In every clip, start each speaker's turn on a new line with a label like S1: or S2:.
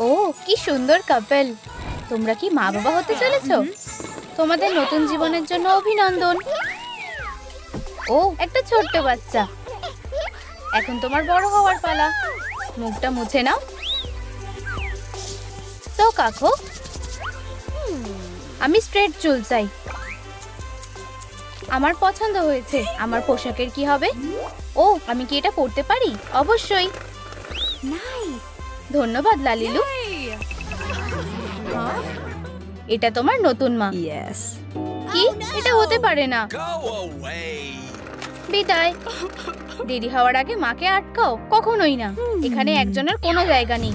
S1: ও কি সুন্দর কাপল। তোমরা কি মা বাবা হতে চলেছো? তোমাদের নতুন জীবনের জন্য অভিনন্দন। ও একটা ছোট্ট বাচ্চা। এখন তোমার বড় হওয়ার পালা। মুখটা মুছে নাও। তো কাকু, আমি স্ট্রেট চুল চাই। আমার পছন্দ হয়েছে। আমার পোশাকের কি হবে? ও আমি কি এটা পরতে পারি? অবশ্যই। ধন্যবাদ লালিলু। এটা তোমার নতুন মা। কি? এটা হতে পারে না। বিদায়। দেরি হওয়ার আগে মাকে আটকাও। কখনোই না। এখানে একজনের কোনো জায়গা নেই।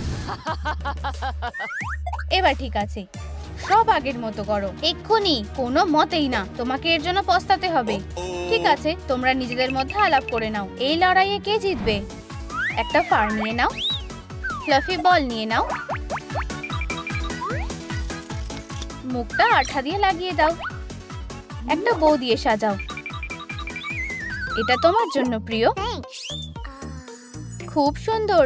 S1: এবার ঠিক আছে, সব আগের মতো করো এক্ষুনি। কোনো মতেই না, তোমাকে এর জন্য পস্তাতে হবে। ঠিক আছে, তোমরা নিজেদের মধ্যে আলাপ করে নাও। এই লড়াইয়ে কে জিতবে? একটা ফার নিয়ে নাও, ফ্লাফি বল নিয়ে নাও, মুখটা আঠা দিয়ে লাগিয়ে দাও, একটা বউ দিয়ে সাজাও। এটা তোমার জন্য প্রিয়। খুব সুন্দর।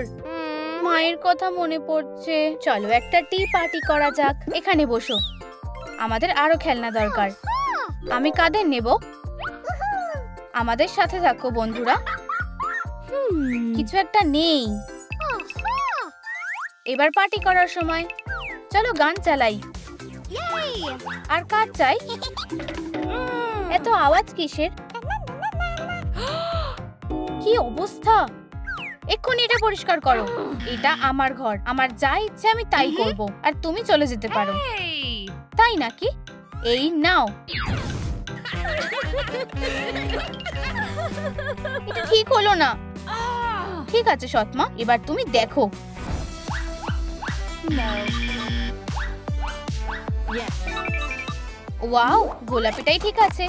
S1: মায়ের কথা মনে পড়ছে। চলো একটা টি পার্টি করা যাক। এখানে বসো। আমাদের আরো খেলনা দরকার। আমি কাদের নেব? আমাদের সাথে থাকো বন্ধুরা। কিছু একটা নেই। এবার পার্টি করার সময়। চলো গান চালাই। আর কাজ চাই। এত আওয়াজ কিসের? কি অবস্থা! এক্ষুনি এটা পরিষ্কার করো। এটা আমার ঘর। আমার যা ইচ্ছে আমি তাই করব। আর তুমি চলে যেতে পারো। তাই নাকি? এই নাও। এটা ঠিক হলো না। ঠিক আছে সৎমা, এবার তুমি দেখো। ওয়াও, গোলাপিটাই ঠিক আছে।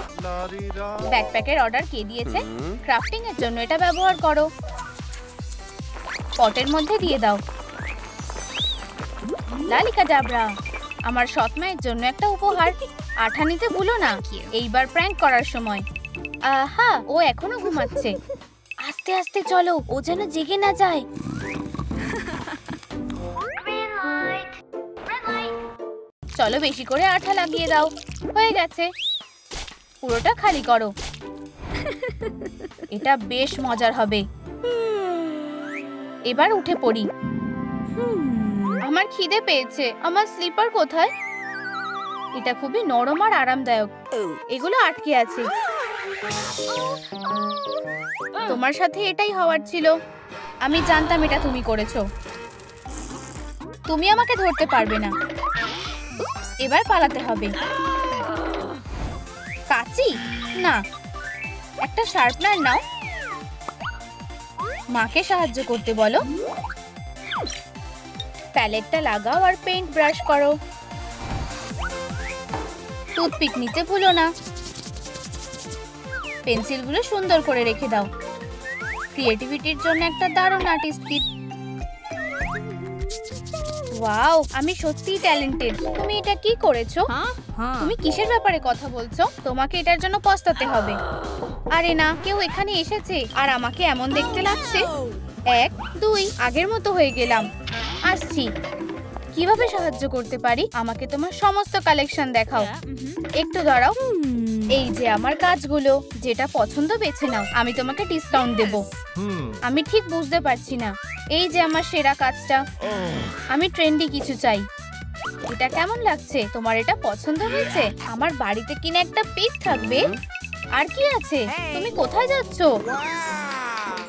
S1: ব্যাকপ্যাকের অর্ডার কে দিয়েছে? ক্রাফটিং এর জন্য এটা ব্যবহার করো। পটের মধ্যে দিয়ে দাও। লালিকা জাবরা, আমার সৎ মায়ের জন্য একটা উপহার। আঠা নিতে ভুলো না। এইবার প্র্যাঙ্ক করার সময়। আহা, ও এখনো ঘুমাচ্ছে। আস্তে আস্তে চলো, ও যেন জেগে না যায়। চলো বেশি করে আঠা লাগিয়ে দাও। হয়ে গেছে। পুরোটা খালি করো। এটা বেশ মজার হবে। এবার উঠে পড়ি। আমার খিদে পেয়েছে। আমার স্লিপার কোথায়? এটা খুবই নরম আর আরামদায়ক। এগুলো আটকে আছে। তোমার সাথে এটাই হওয়ার ছিল। আমি জানতাম এটা তুমি করেছো। তুমি আমাকে ধরতে পারবে না। এবার পালাতে হবে। কাঁচি? না, একটা শার্পনার নাও। মাকে সাহায্য করতে বলো। প্যালেটটা লাগাও আর পেইন্ট ব্রাশ করো। টুথপিক নিতে ভুলো না। পেন্সিলগুলো সুন্দর করে রেখে দাও। ক্রিয়েটিভিটির জন্য একটা দারুণ আর্টিস্ট কিট। ওয়াও, আমি সত্যিই ট্যালেন্টেড। তুমি এটা কি করেছো? তুমি কিসের ব্যাপারে কথা বলছো? তোমাকে এটার জন্য পস্তাতে হবে। আরে না, কেউ এখানে এসেছে আর আমাকে এমন দেখতে লাগছে। 1 2 আগের মতো হয়ে গেলাম। আসছি। কিভাবে সাহায্য করতে পারি? আমাকে তোমার সমস্ত কালেকশন দেখাও। একটু দাঁড়াও। এই যে আমার কাজগুলো, যেটা পছন্দ বেছে নাও। আমি তোমাকে ডিসকাউন্ট দেব। আমি ঠিক বুঝতে পারছি না। এই যে আমার সেরা কাজটা। আমি ট্রেন্ডি কিছু চাই। এটা কেমন লাগছে? তোমার এটা পছন্দ হয়েছে? আমার বাড়িতে কিনা একটা পিক থাকবে। আর কি আছে? তুমি কোথায় যাচ্ছ?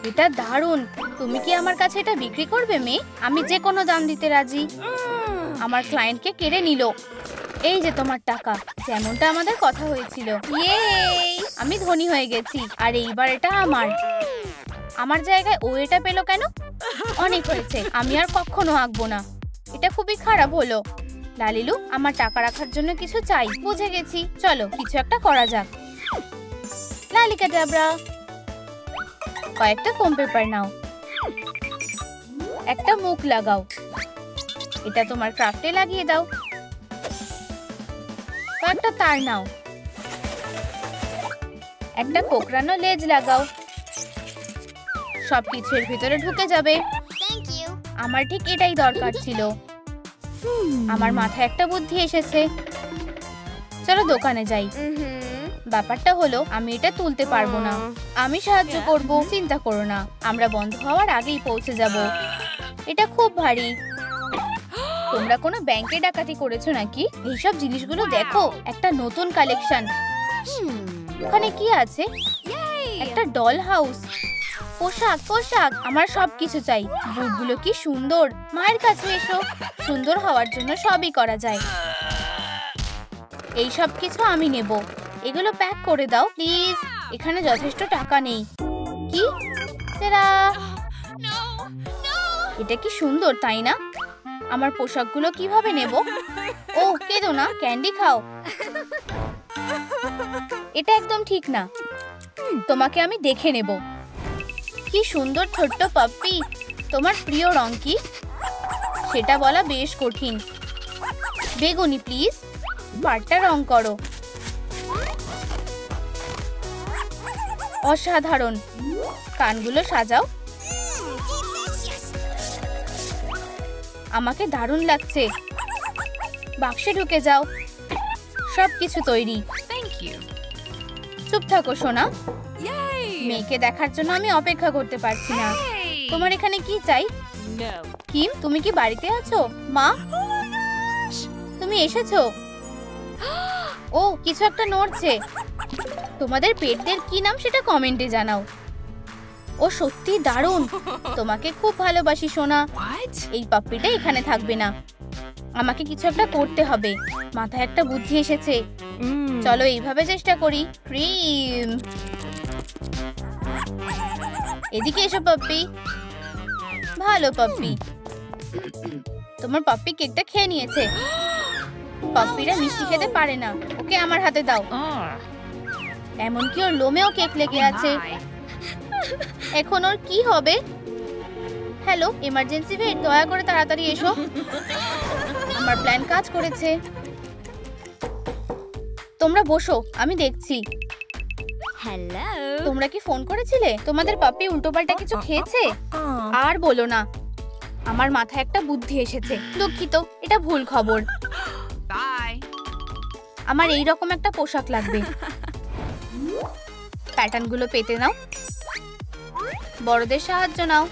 S1: এটা দারুণ। তুমি কি আমার কাছে এটা বিক্রি করবে মেয়ে? আমি যে কোনো দাম দিতে রাজি। আমার ক্লায়েন্টকে কেড়ে নিল। এই যে তোমার টাকা, যেমনটা আমাদের কথা হয়েছিল। ইয়ে, আমি ধনী হয়ে গেছি। আর এইবার এটা আমার। আমার জায়গায় ও এটা পেলো কেন? অনেক হয়েছে। আমি আর কখনো আঁকবো না। এটা খুবই খারাপ হলো। লালিলু, আমার টাকা রাখার জন্য কিছু চাই। বুঝে গেছি। চলো কিছু একটা করা যাক। লালিকা জাবরা, কয়েকটা ফোম পেপার নাও। একটা মুখ লাগাও। এটা তোমার ক্রাফটে লাগিয়ে দাও। কয়েকটা তার নাও। একটা কোকড়ানো লেজ লাগাও। সবকিছু এর ভিতরে ঢুকে যাবে। আমার ঠিক এটাই দরকার ছিল। আমার মাথায় একটা বুদ্ধি এসেছে। চলো দোকানে যাই। ব্যাপারটা হলো আমি এটা তুলতে পারবো না। আমি সাহায্য করব, চিন্তা করো না। আমরা বন্ধ হওয়ার আগেই পৌঁছে যাব। এটা খুব ভারী। তোমরা কোনো ব্যাংকে ডাকাতি করেছো নাকি? এইসব জিনিসগুলো দেখো, একটা নতুন কালেকশন। ওখানে কি আছে? একটা ডল হাউস। পোশাক পোশাক, আমার সবকিছু চাই। বুটগুলো কি সুন্দর। মায়ের কাছে এসো। সুন্দর হওয়ার জন্য সবই করা যায়। এই সব কিছু আমি নেব। এগুলো প্যাক করে দাও প্লিজ। এখানে যথেষ্ট টাকা নেই। কি? এটা কি সুন্দর, তাই না? আমার পোশাকগুলো কিভাবে নেব? ও কেঁদো না, ক্যান্ডি খাও। এটা একদম ঠিক না। তোমাকে আমি দেখে নেব। কি সুন্দর ছোট্ট পাপ্পি। তোমার প্রিয় রং কি? সেটা বলা বেশ কঠিন। বেগুনি প্লিজ। পাটটা রং করো। অসাধারণ। কানগুলো সাজাও। আমাকে দারুণ লাগছে। বাক্সে ঢুকে যাও। সবকিছু তৈরি। চুপ থাকো সোনা। মেয়েকে দেখার জন্য আমি অপেক্ষা করতে পারছি না। তোমার এখানে কি চাই? কিম, তুমি কি বাড়িতে আছো? মা, তুমি এসেছো? ও, কিছু একটা নড়ছে। তোমাদের পেটদের কি নাম সেটা কমেন্টে জানাও। ও সত্যি দারুণ। তোমাকে খুব ভালোবাসি সোনা। এই পাপ্পিটা এখানে থাকবে না। আমাকে কিছু একটা করতে হবে। মাথায় একটা বুদ্ধি এসেছে। চলো এইভাবে চেষ্টা করি। ক্রিম, এদিকে এসো পাপ্পি। ভালো পাপ্পি। তোমার পাপ্পি কেকটা খেয়ে নিয়েছে। পাপ্পিরা মিষ্টি খেতে পারে না। ওকে আমার হাতে দাও। এমনকি ওর লোমেও কেক লেগে আছে। এখন ওর কি হবে? হ্যালো, এমার্জেন্সি ভেট, দয়া করে তাড়াতাড়ি এসো। আমার প্ল্যান কাজ করেছে। তোমরা বসো, আমি দেখছি।
S2: হ্যালো,
S1: তোমরা কি ফোন করেছিলে? তোমাদের পাপ্পি উল্টোপাল্টা কিছু খেয়েছে? আর বলো না। আমার মাথায় একটা বুদ্ধি এসেছে। দুঃখিত, এটা ভুল খবর।
S2: বাই।
S1: আমার এই রকম একটা পোশাক লাগবে। প্যাটার্নগুলো পেতে নাও। বড়দের সাহায্য নাও।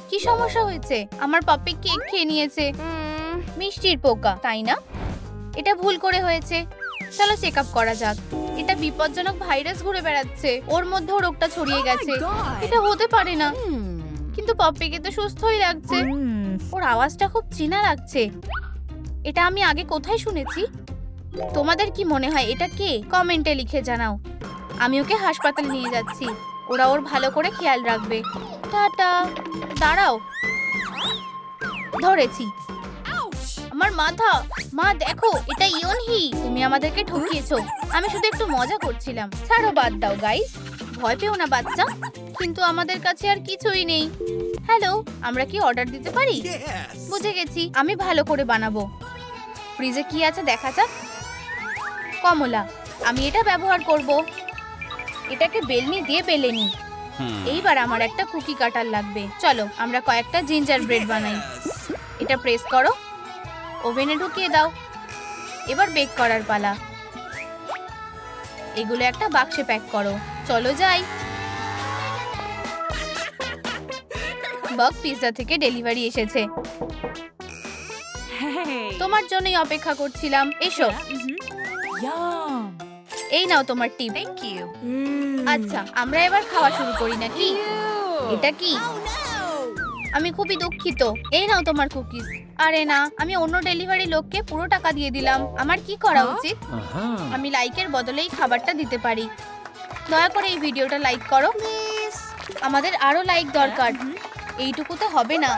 S1: কি সমস্যা হয়েছে? আমার পাপ্পি কেক খেয়ে নিয়েছে। মিষ্টির পোকা, তাই না? এটা ভুল করে হয়েছে। চলো চেক আপ করা যাক। এটা বিপজ্জনক ভাইরাস ঘুরে বেড়াচ্ছে। ওর মধ্যেও রোগটা ছড়িয়ে গেছে। এটা হতে পারে না। কিন্তু পাপ্পিকে তো সুস্থই লাগছে। ওর আওয়াজটা খুব চেনা লাগছে। এটা আমি আগে কোথায় শুনেছি? তোমাদের কি মনে হয় এটা কে? কমেন্টে লিখে জানাও। আমি ওকে হাসপাতালে নিয়ে যাচ্ছি। ওরা ওর ভালো করে খেয়াল রাখবে। টাটা। দাঁড়াও, ধরেছি। আমার মাথা। মা দেখো, এটা ইয়নহি। তুমি আমাদেরকে ঠকিয়েছো। আমি শুধু একটু মজা করছিলাম। ছাড়ো, বাদ দাও গাইস। ভয় পেও না বাচ্চা। কিন্তু আমাদের কাছে আর কিছুই নেই। হ্যালো, আমরা কি অর্ডার দিতে পারি? বুঝে গেছি, আমি ভালো করে বানাবো। ফ্রিজে কি আছে দেখা যাক। কমলা, আমি এটা ব্যবহার করব। এটাকে বেলনি দিয়ে বেলে নিই। এইবার আমার একটা কুকি কাটার লাগবে। চলো আমরা কয়েকটা জিঞ্জার ব্রেড বানাই। এটা প্রেস করো, ওভেনে ঢুকিয়ে দাও। এবার বেক করার পালা। এগুলো একটা বাক্সে প্যাক করো। চলো যাই। বাক পিৎজা থেকে ডেলিভারি এসেছে। তোমার জন্যই অপেক্ষা করছিলাম। এসো। এই নাও তোমার টিপ।
S2: Thank you.
S1: আচ্ছা, আমরা এবার খাওয়া শুরু করি নাকি? এটা কি? আমি খুবই দুঃখিত। এই নাও তোমার কুকিজ। আরে না, আমি অন্য ডেলিভারি লোককে পুরো টাকা দিয়ে দিলাম। আমার কি করা উচিত? আমি লাইকের বদলেই খাবারটা দিতে পারি। দয়া করে এই ভিডিওটা লাইক করো। আমাদের আরো লাইক দরকার। এইটুকু তো হবে না,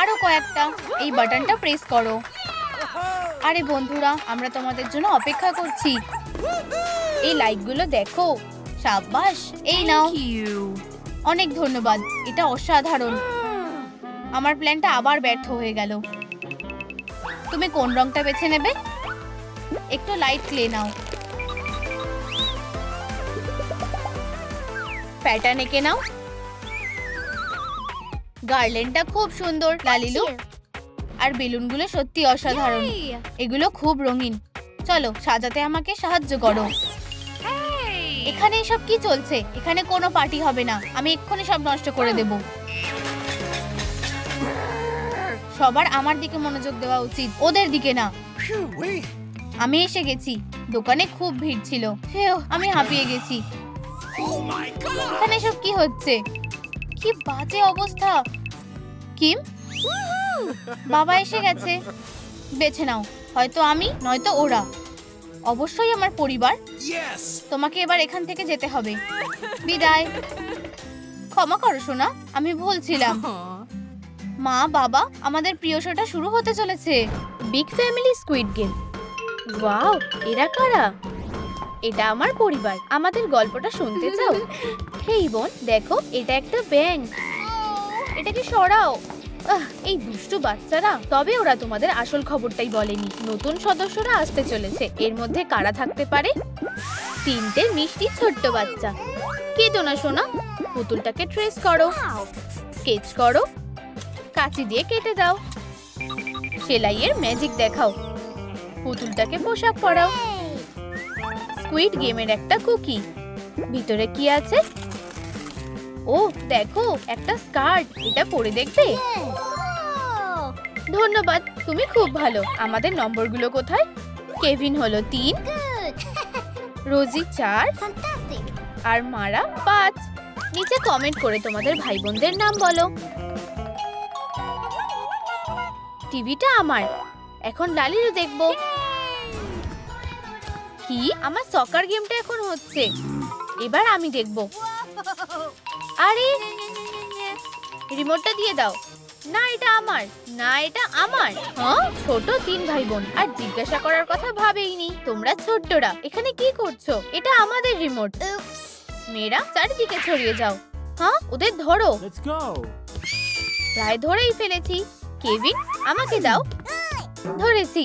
S1: আরো কয়েকটা। এই বাটনটা প্রেস করো। আরে বন্ধুরা, আমরা তোমাদের জন্য অপেক্ষা করছি। এই লাইকগুলো দেখো। সাবাস, এই নাও। অনেক ধন্যবাদ, এটা অসাধারণ। আমার প্ল্যানটা আবার ব্যর্থ হয়ে গেল। তুমি কোন রংটা বেছে নেবে? একটু লাইট ক্লে নাও। প্যাটার্ন এঁকে নাও। গার্ল্যান্ডটা খুব সুন্দর লালিলু, আর বেলুনগুলো সত্যি অসাধারণ। এগুলো খুব রঙিন। চলো সাজাতে আমাকে সাহায্য করো। এখানে এসব কি চলছে? এখানে কোনো পার্টি হবে না। আমি এক্ষুনি সব নষ্ট করে দেব। সবার আমার দিকে মনোযোগ দেওয়া উচিত, ওদের দিকে না। আমি এসে গেছি। দোকানে খুব ভিড় ছিল। হেও, আমি হাঁপিয়ে গেছি। এখানে সব কি হচ্ছে? কি বাজে অবস্থা। কিম, বাবা এসে গেছে। বেছে নাও, হয়তো আমি নয়তো ওরা। অবশ্যই আমার পরিবার। তোমাকে এবার এখান থেকে যেতে হবে। বিদায়। ক্ষমা করো সোনা, আমি ভুল ছিলাম। মা বাবা, আমাদের প্রিয় শোটা শুরু হতে চলেছে। Big family squid game. Wow, এরা কারা? এটা আমার পরিবার। আমাদের গল্পটা শুনতে চাও? হেই বোন, দেখো, এটা একটা ব্যাঙ। এটাকে সরাও। এই দুষ্টু বাচ্চারা। তবে ওরা তোমাদের আসল খবরটাই বলেনি। নতুন সদস্যরা আসতে চলেছে। এর মধ্যে কারা থাকতে পারে? 3টে মিষ্টি ছোট্ট বাচ্চা। কেঁদো না সোনা। পুতুলটাকে ট্রেস করো, স্কেচ করো, কাঁচি দিয়ে কেটে দাও, সেলাইয়ের ম্যাজিক দেখাও, পুতুলটাকে পোশাক পরাও। স্কুইড গেমের একটা কুকি। ভিতরে কি আছে? ও দেখো, একটা স্কার্ট। এটা পরে দেখবে? ধন্যবাদ, তুমি খুব ভালো। আমাদের নম্বরগুলো কোথায়? কেভিন হলো 3, রোজি 4, আর মারা 5। নিচে কমেন্ট করে তোমাদের ভাই বোনদের নাম বলো। টিভিটা আমার। এখন লালিরও দেখবো। কি? আমার সকার গেমটা এখন হচ্ছে। এবার আমি দেখবো। আরে, রিমোটটা দিয়ে দাও। না, এটা আমার। না, এটা আমার। হ্যাঁ, ছোট 3 ভাই বোন। আর জিজ্ঞাসা করার কথা ভাবেইনি। তোমরা ছোট্টরা এখানে কি করছো? এটা আমাদের রিমোট। মেয়েরা চারিদিকে ছড়িয়ে যাও। হ্যাঁ, ওদের ধরো। প্রায় ধরেই ফেলেছি। কেভিন, আমাকে দাও। ধরেছি।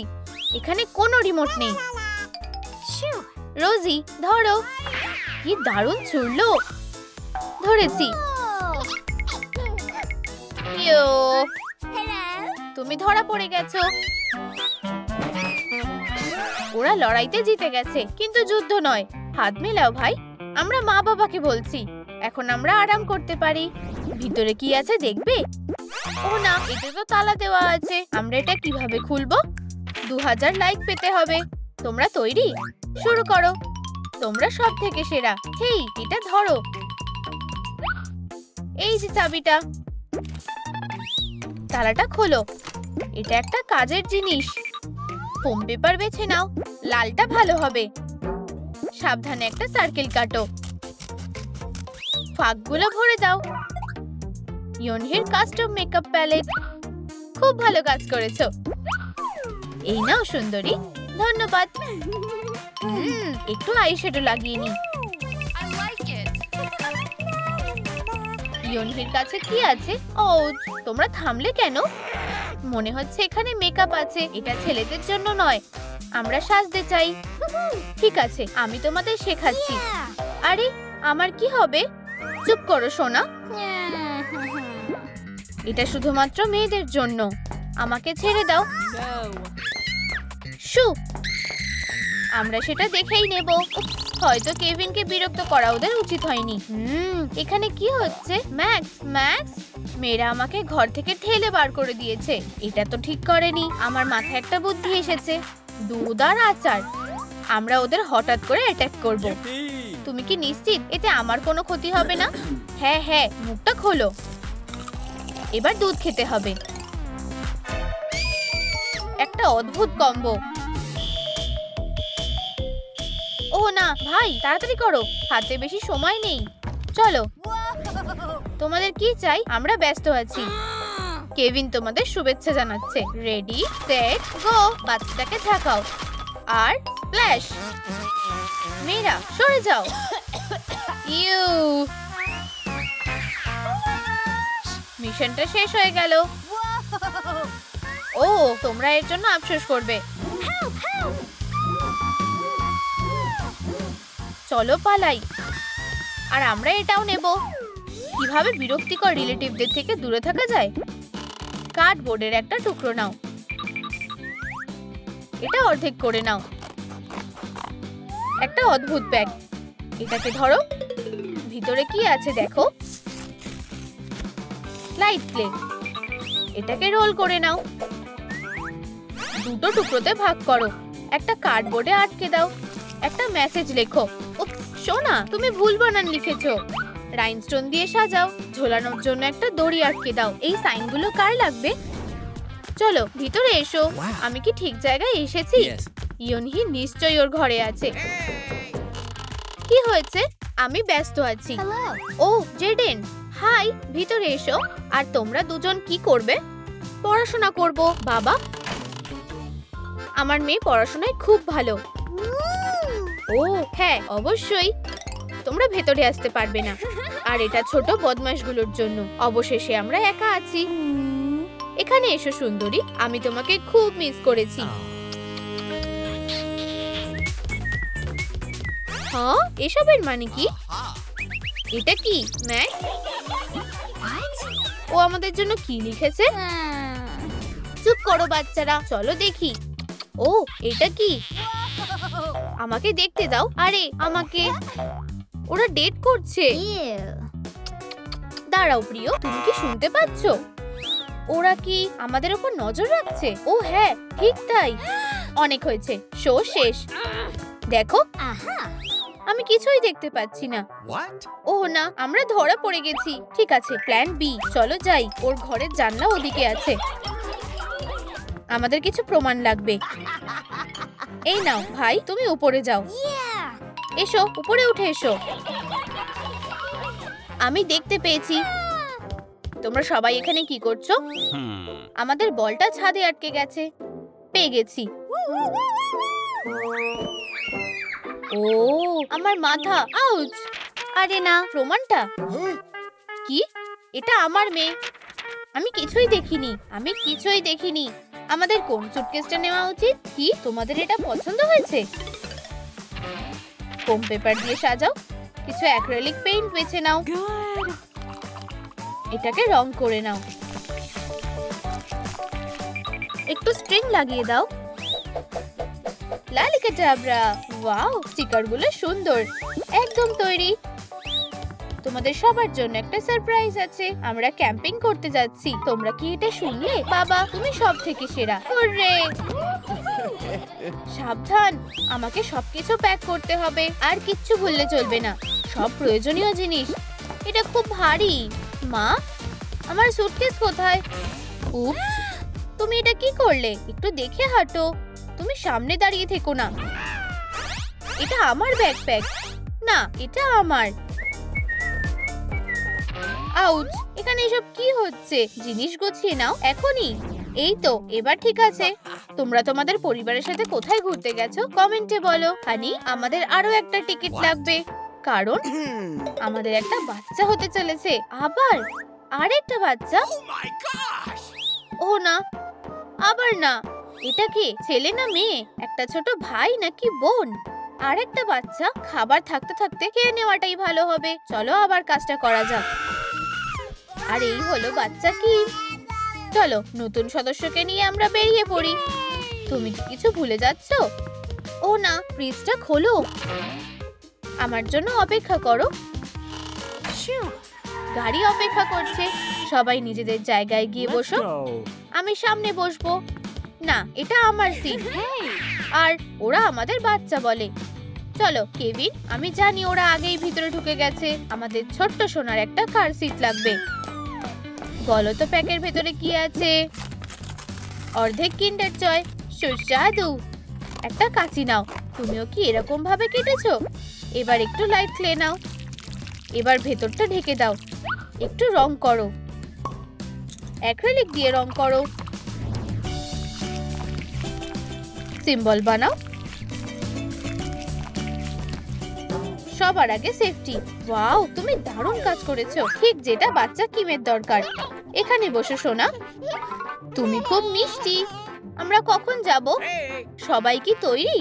S1: এখানে কোনো রিমোট নেই। রোজি, ধরো। কি দারুণ ছুড়লো। ধরেছি। তুমি ধরা পড়ে গেছো। ওরা লড়াইতে জিতে গেছে, কিন্তু যুদ্ধ নয়। হাত মেলাও ভাই। আমরা মা বাবাকে বলছি, এখন আমরা আরাম করতে পারি। ভিতরে কি আছে দেখবে? ও না, এতে তো তালা দেওয়া আছে। আমরা এটা কিভাবে খুলবো? 2000 লাইক পেতে হবে। তোমরা তৈরি? শুরু করো। তোমরা সব থেকে সেরা। হেই, এটা ধরো। এই যে চাবিটা। তালাটা খোলো। এটা একটা কাজের জিনিস। ফোম পেপার বেছে নাও। লালটা ভালো হবে। সাবধানে একটা সার্কেল কাটো। ফাঁকগুলো ভরে দাও। ইয়োনহির কাস্টম মেকআপ প্যালেট। খুব ভালো কাজ করেছো। এই নাও সুন্দরী। ধন্যবাদ। একটু আইশ্যাডো লাগিয়ে নি। ইয়োনহির কাছে কি আছে? ও, তোমরা থামলে কেন? মনে হচ্ছে এখানে মেকআপ আছে। এটা ছেলেদের জন্য নয়। আমরা সাজতে চাই। ঠিক আছে, আমি তোমাদের শেখাচ্ছি। আরে, আমার কি হবে? চুপ করো সোনা। এটা শুধুমাত্র মেয়েদের জন্য। আমাকে ছেড়ে দাও। শু, আমরা সেটা দেখেই নেব। হয়তো কেভিনকে বিরক্ত করা ওদের উচিত হয়নি। এখানে কি হচ্ছে? ম্যাক্স, ম্যাক্স, মেয়েরা আমাকে ঘর থেকে ঠেলে বার করে দিয়েছে। এটা তো ঠিক করেনি। আমার মাথায় একটা বুদ্ধি এসেছে। দুধ আর আচার। আমরা ওদের হঠাৎ করে অ্যাটাক করব। তুমি কি নিশ্চিত এতে আমার কোনো ক্ষতি হবে না? হ্যাঁ হ্যাঁ, মুখটা খোলো। এবার দুধ খেতে হবে। একটা অদ্ভুত কম্বো। ও না ভাই, তাড়াতাড়ি করো। হাতে বেশি সময় নেই। চলো। তোমাদের কি চাই? আমরা ব্যস্ত আছি। কেভিন তোমাদের শুভেচ্ছা জানাচ্ছে। রেডি, সেট, গো। বাচ্চাটাকে ঝাঁকাও আর স্প্ল্যাশ। মেয়েরা সরে যাও। ইউ, মিশনটা শেষ হয়ে গেল। ও, তোমরা এর জন্য আফসোস করবে। চলো পালাই। আর আমরা এটাও নেব। কিভাবে বিরক্তিকর রিলেটিভদের থেকে দূরে থাকা যায়। কার্ডবোর্ডের একটা টুকরো নাও, এটা অর্ধেক করে নাও। একটা অদ্ভুত ব্যাগ, এটাকে ধরো। ভিতরে কি আছে দেখো। লাইট ক্লে, এটাকে রোল করে নাও। দুটো টুকরোতে ভাগ করো। একটা কার্ডবোর্ডে আটকে দাও। একটা মেসেজ লেখো। উপস, সোনা, তুমি ভুল বানান লিখেছো। রাইনস্টোন দিয়ে সাজাও। ঝোলানোর জন্য একটা দড়ি আটকে দাও। এই সাইনগুলো কার লাগবে? চলো ভিতরে এসো। আমি কি ঠিক জায়গায় এসেছি? ইয়নহি নিশ্চয়ই ওর ঘরে আছে। কি হয়েছে? আমি ব্যস্ত আছি। ও জেডেন, হাই, ভিতরে এসো। আর তোমরা দুজন কি করবে? পড়াশোনা করব। বাবা, আমার মেয়ে পড়াশোনায় খুব ভালো। ও হ্যাঁ, অবশ্যই। তোমরা ভেতরে আসতে পারবে না। আর এটা ছোট বদমাশগুলোর জন্য। অবশেষে আমরা একা আছি। এখানে এসো সুন্দরী, আমি তোমাকে খুব মিস করেছি। হ্যাঁ, এসবের মানে কি? এটা কি ম্যাক্স? ও আমাদের জন্য কি লিখেছে? চুপ করো বাচ্চারা, চলো দেখি। ও এটা কি? আমাকে দেখতে দাও। আরে আমাকে, ওরা ডেট করছে। দাঁড়াও প্রিয়, তুমি কি শুনতে পাচ্ছ? ওরা কি আমাদের উপর নজর রাখছে? ও হ্যাঁ, ঠিক তাই। অনেক হয়েছে, শো শেষ। দেখো, আমি কিছুই দেখতে পাচ্ছি না। ও না, আমরা ধরা পড়ে গেছি। ঠিক আছে, প্ল্যান বি, চলো যাই। ওর ঘরের জানলা ওদিকে আছে। আমাদের কিছু প্রমাণ লাগবে। এই নাও ভাই, তুমি উপরে যাও। এসো, উপরে উঠে এসো। আমি দেখতে পেয়েছি। তোমরা সবাই এখানে কি করছো? আমাদের বলটা ছাদে আটকে গেছে। পেয়ে গেছি। ও আমার মাথা, আউচ! আরে না, প্রমাণটা কি? এটা আমার মেয়ে। আমি কিছুই দেখিনি। আমাদের কোন সুটকেসটা নেওয়া উচিত? কি তোমাদের এটা পছন্দ হয়েছে? ফোম পেপার দিয়ে সাজাও। কিছু অ্যাক্রিলিক পেইন্ট বেছে নাও। এটাকে রং করে নাও। একটু স্ট্রিং লাগিয়ে দাও। লালিকাটাবরা, ওয়াও, স্টিকারগুলো সুন্দর। একদম তৈরি। তোমাদের সবার জন্য একটা সারপ্রাইজ আছে। আমরা ক্যাম্পিং করতে যাচ্ছি। তোমরা কি এটা শুনলে? বাবা, তুমি সব থেকে সেরা। হুররে! সাবধান, আমাকে সবকিছু প্যাক করতে হবে। আর কিচ্ছু ভুললে চলবে না। সব প্রয়োজনীয় জিনিস। এটা খুব ভারী। মা, আমার সুটকেস কোথায়? উপস, তুমি এটা কি করলে? একটু দেখে হাঁটো। তুমি সামনে দাঁড়িয়ে থেকো না। এটা আমার ব্যাকপ্যাক না, এটা আমার। আউচ! এখানে এসব কি হচ্ছে? জিনিস গুছিয়ে নাও এখনই। এই তো, এবার ঠিক আছে। তোমরা তোমাদের পরিবারের সাথে কোথায় ঘুরতে গেছো কমেন্টে বলো। হানি, আমাদের আরো একটা টিকিট লাগবে, কারণ আমাদের একটা বাচ্চা হতে চলেছে। আবার আরেকটা বাচ্চা? ও না, আবার না। এটা কি ছেলে না মেয়ে? একটা ছোট ভাই নাকি বোন? আরেকটা বাচ্চা? খাবার থাকতে থাকতে খেয়ে নেওয়াটাই ভালো হবে। চলো আবার কাজটা করা যাক। আর এই হলো বাচ্চা কি। চলো নতুন সদস্যকে নিয়ে আমরা বেরিয়ে পড়ি। তুমি কি কিছু ভুলে যাচ্ছ? ও না, ফ্রিজটা খোলো। আমার জন্য অপেক্ষা করো। গাড়ি অপেক্ষা করছে। সবাই নিজেদের জায়গায় গিয়ে বসো। আমি সামনে বসবো। না, এটা আমার সিট। আর ওরা আমাদের বাচ্চা বলে। চলো কেভিন, আমি জানি ওরা আগেই ভিতরে ঢুকে গেছে। আমাদের ছোট্ট সোনার একটা কার সিট লাগবে। বলো তো প্যাকের ভেতরে কি আছে? অর্ধেক কিন্ডার জয়, সুস্বাদু। একটা কাঁচি নাও। তুমিও কি এরকম ভাবে কেটেছো? এবার একটু লাইট ক্লে নাও। এবার ভেতরটা ঢেকে দাও। একটু রং করো। অ্যাক্রিলিক দিয়ে রং করো। সিম্বল বানাও। সবার আগে সেফটি। ওয়াও, তুমি দারুণ কাজ করেছো। ঠিক যেটা বাচ্চা কিমের দরকার। এখানে বসো সোনা। তুমি খুব মিষ্টি। আমরা কখন যাব? সবাই কি তৈরি?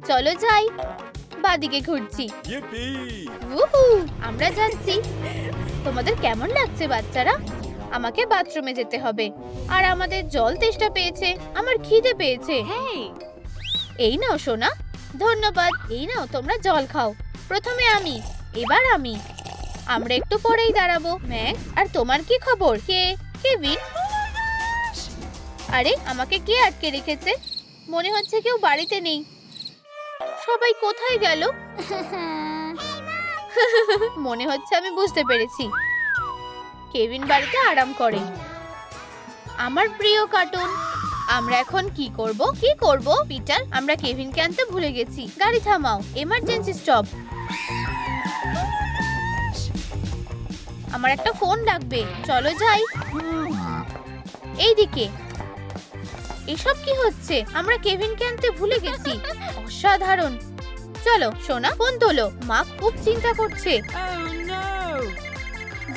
S1: চলো যাই। বাদিকে ঘুরছি। উহু, আমরা যাচ্ছি। তোমাদের কেমন লাগছে বাচ্চারা? আমাকে বাথরুমে যেতে হবে আর আমাদের জল তেষ্টা পেয়েছে, আমার খিদে পেয়েছে। এই নাও সোনা, ধন্যবাদ। এই নাও তোমরা জল খাও। প্রথমে আমি, এবার আমি। আমরা একটু পরেই দাঁড়াবো। ম্যাক্স, আর তোমার কি খবর? কেভিন? আরে আমাকে কে আটকে রেখেছে? মনে হচ্ছে কেউ বাড়িতে নেই। সবাই কোথায় গেল? মনে হচ্ছে আমি বুঝতে পেরেছি, কেভিন বাড়িতে আরাম করে। আমার প্রিয় কার্টুন। আমরা এখন কি করব? পিটার, আমরা কেভিনকে আনতে ভুলে গেছি। গাড়ি থামাও, এমার্জেন্সি স্টপ। আমার একটা ফোন লাগবে, চলো যাই। এইদিকে। এসব কি হচ্ছে? আমরা কেভিনকে আনতে ভুলে গেছি। অসাধারণ। চলো সোনা, ফোন তোলো। মা খুব চিন্তা করছে।